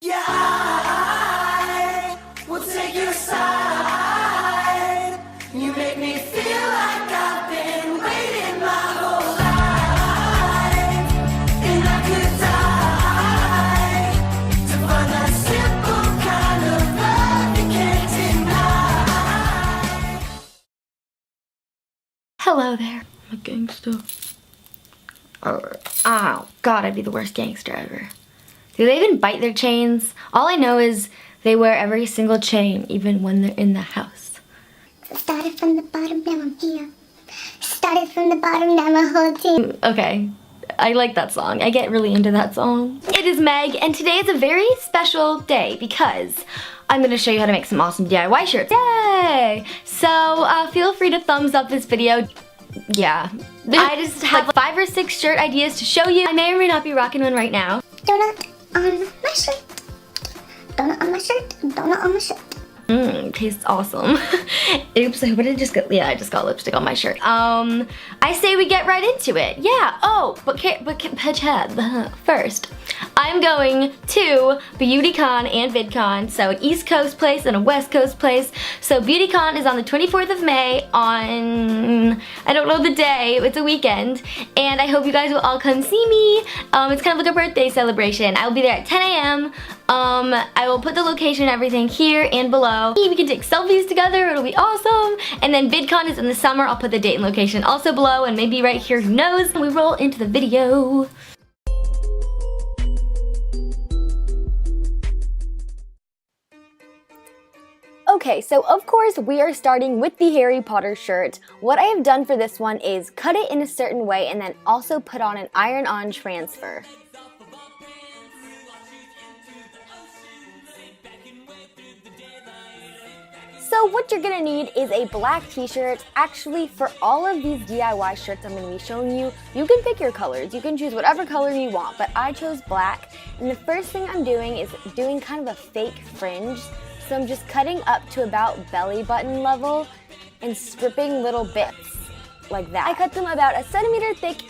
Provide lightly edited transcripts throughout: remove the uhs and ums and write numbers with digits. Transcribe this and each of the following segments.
Yeah, I will take your side. You make me feel like I've been waiting my whole life, and I could die to find that simple kind of love you can't deny. Hello there, I'm a gangster. Oh god, I'd be the worst gangster ever. Do they even bite their chains? All I know is they wear every single chain, even when they're in the house. Started from the bottom, now I'm here. Started from the bottom, now my whole team. Okay, I like that song. I get really into that song. It is Meg, and today is a very special day because I'm gonna show you how to make some awesome DIY shirts. Yay! So feel free to thumbs up this video. Yeah, I just have like 5 or 6 shirt ideas to show you. I may or may not be rocking one right now. Donut on my shirt. Donut on my shirt. Donut on my shirt. Tastes awesome. Oops, what did I just get? Yeah, I just got lipstick on my shirt. I say we get right into it. Yeah, but first, I'm going to BeautyCon and VidCon, so an East Coast place and a West Coast place. So BeautyCon is on the 24th of May on, I don't know the day, it's a weekend, and I hope you guys will all come see me. It's kind of like a birthday celebration. I will be there at 10 a.m. I will put the location and everything here and below. We can take selfies together, it'll be awesome. And then VidCon is in the summer. I'll put the date and location also below and maybe right here, who knows. We roll into the video. Okay, so of course we are starting with the Harry Potter shirt. What I have done for this one is cut it in a certain way and then also put on an iron-on transfer. So what you're gonna need is a black t-shirt. Actually, for all of these DIY shirts I'm gonna be showing you, you can pick your colors. You can choose whatever color you want, but I chose black. And the first thing I'm doing is doing kind of a fake fringe. So I'm just cutting up to about belly button level and stripping little bits like that. I cut them about a centimeter thick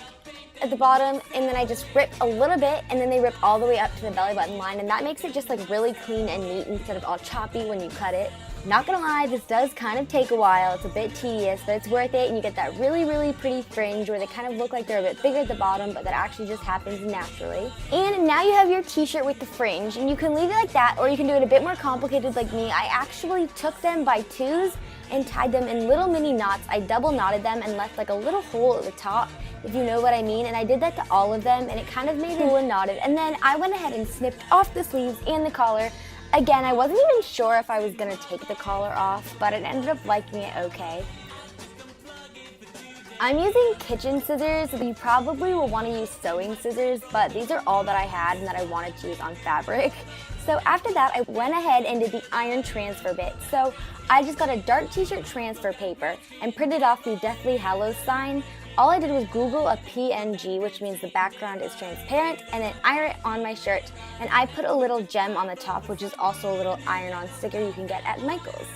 at the bottom, and then I just rip a little bit, and then they rip all the way up to the belly button line, and that makes it just like really clean and neat instead of all choppy when you cut it. Not gonna lie, this does kind of take a while. It's a bit tedious, but it's worth it, and you get that really, really pretty fringe where they kind of look like they're a bit bigger at the bottom, but that actually just happens naturally. And now you have your t-shirt with the fringe, and you can leave it like that, or you can do it a bit more complicated like me. I actually took them by 2s and tied them in little mini knots. I double knotted them and left like a little hole at the top, if you know what I mean, and I did that to all of them, and it kind of made it cool and knotted. And then I went ahead and snipped off the sleeves and the collar. Again, I wasn't even sure if I was gonna take the collar off, but I ended up liking it okay. I'm using kitchen scissors. You probably will want to use sewing scissors, but these are all that I had and that I wanted to use on fabric. So after that, I went ahead and did the iron transfer bit. So I just got a dark t-shirt transfer paper and printed off the Deathly Hallows sign. All I did was Google a PNG, which means the background is transparent, and then iron it on my shirt. And I put a little gem on the top, which is also a little iron-on sticker you can get at Michael's.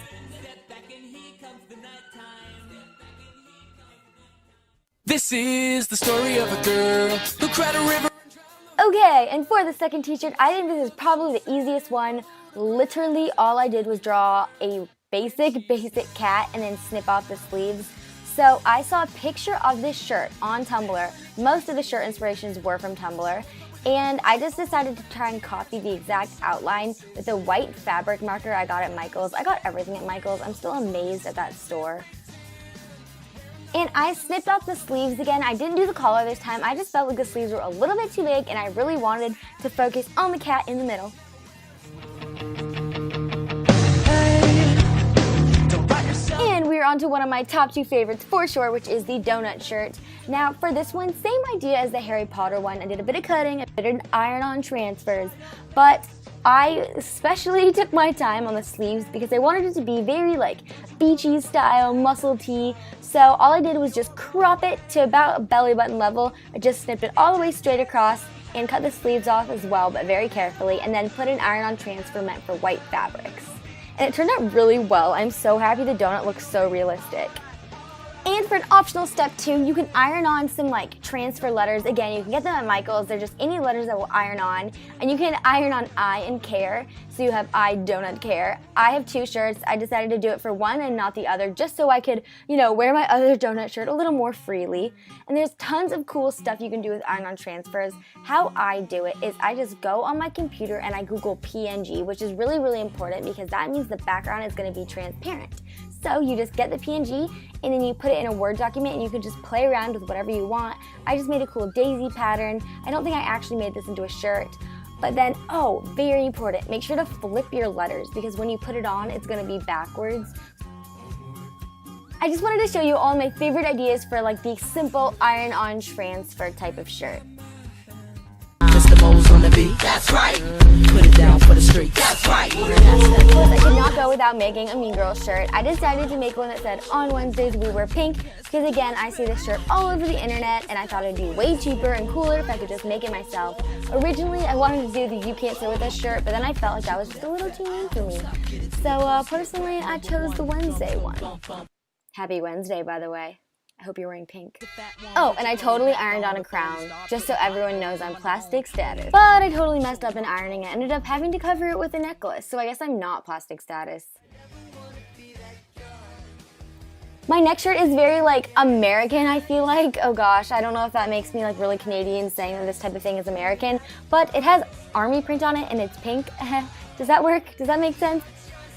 This is the story of a girl who cried a river. Okay, and for the second t-shirt, I think this is probably the easiest one. Literally, all I did was draw a basic cat and then snip off the sleeves. So I saw a picture of this shirt on Tumblr. Most of the shirt inspirations were from Tumblr. And I just decided to try and copy the exact outline with a white fabric marker I got at Michael's. I got everything at Michael's. I'm still amazed at that store. And I snipped off the sleeves again. I didn't do the collar this time. I just felt like the sleeves were a little bit too big and I really wanted to focus on the cat in the middle. And we're on to one of my top 2 favorites for sure, which is the donut shirt. Now for this one, same idea as the Harry Potter one. I did a bit of cutting, I did iron-on transfers, but I especially took my time on the sleeves because I wanted it to be very like beachy style, muscle tee. So all I did was just crop it to about belly button level. I just snipped it all the way straight across and cut the sleeves off as well, but very carefully, and then put an iron-on transfer meant for white fabrics. And it turned out really well. I'm so happy the donut looks so realistic. And for an optional step 2, you can iron on some like transfer letters. Again, you can get them at Michael's. They're just any letters that will iron on. And you can iron on I and care. So you have I donut care. I have 2 shirts. I decided to do it for one and not the other just so I could, wear my other donut shirt a little more freely. And there's tons of cool stuff you can do with iron on transfers. How I do it is I just go on my computer and I Google PNG, which is really, really important because that means the background is going to be transparent. So you just get the PNG and then you put it in a Word document and you can just play around with whatever you want. I just made a cool daisy pattern. I don't think I actually made this into a shirt. But then, very important, make sure to flip your letters because when you put it on, it's gonna be backwards. I just wanted to show you all my favorite ideas for like the simple iron-on transfer type of shirt. Mr. Mo's on the beat, that's right. Put it down for the street, that's right. Of course, I could not go without making a Mean Girls shirt. I decided to make one that said, "On Wednesdays we wear pink," because again, I see this shirt all over the internet, and I thought it'd be way cheaper and cooler if I could just make it myself. Originally, I wanted to do the "You Can't Sew With Us" shirt, but then I felt like that was just a little too mean for me. So personally, I chose the Wednesday one. Happy Wednesday, by the way. I hope you're wearing pink. Oh, and I totally ironed on a crown, just so everyone knows I'm plastic status. But I totally messed up in ironing and ended up having to cover it with a necklace, so I guess I'm not plastic status. My next shirt is very like American, I feel like. Oh gosh, I don't know if that makes me like really Canadian saying that this type of thing is American, but it has army print on it and it's pink. Does that work? Does that make sense?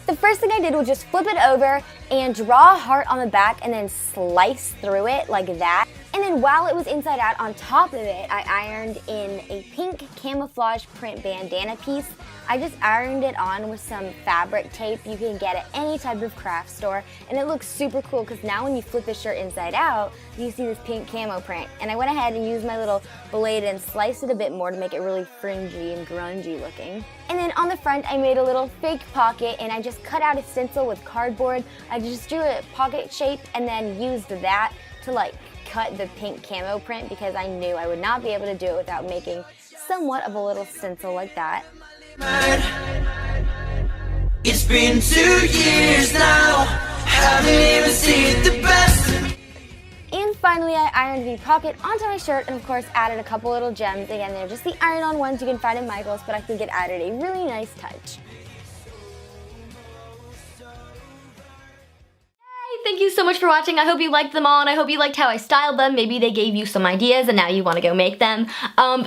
The first thing I did was just flip it over and draw a heart on the back and then slice through it like that. And then while it was inside out on top of it, I ironed in a pink camouflage print bandana piece. I just ironed it on with some fabric tape you can get at any type of craft store, and it looks super cool because now when you flip the shirt inside out, you see this pink camo print. And I went ahead and used my little blade and sliced it a bit more to make it really fringy and grungy looking. And then on the front, I made a little fake pocket and I just cut out a stencil with cardboard. I just drew a pocket shape and then used that to like cut the pink camo print because I knew I would not be able to do it without making somewhat of a little stencil like that. It's been 2 years now, haven't even seen the best. And finally, I ironed the pocket onto my shirt and of course added a couple little gems. Again, they're just the iron-on ones you can find at Michael's, but I think it added a really nice touch. Thank you so much for watching. I hope you liked them all and I hope you liked how I styled them. Maybe they gave you some ideas and now you want to go make them.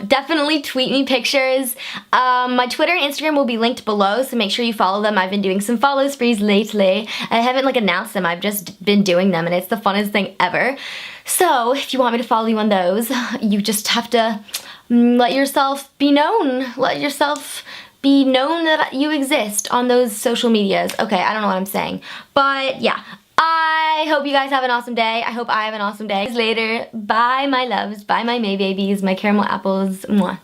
Definitely tweet me pictures. My Twitter and Instagram will be linked below, so make sure you follow them. I've been doing some follow sprees lately. I haven't like announced them, I've just been doing them and it's the funnest thing ever. So if you want me to follow you on those, you just have to let yourself be known. Let yourself be known that you exist on those social medias. Okay, I don't know what I'm saying, but yeah. I hope you guys have an awesome day. I hope I have an awesome day. Later. Bye, my loves. Bye, my May babies, my caramel apples. Mwah.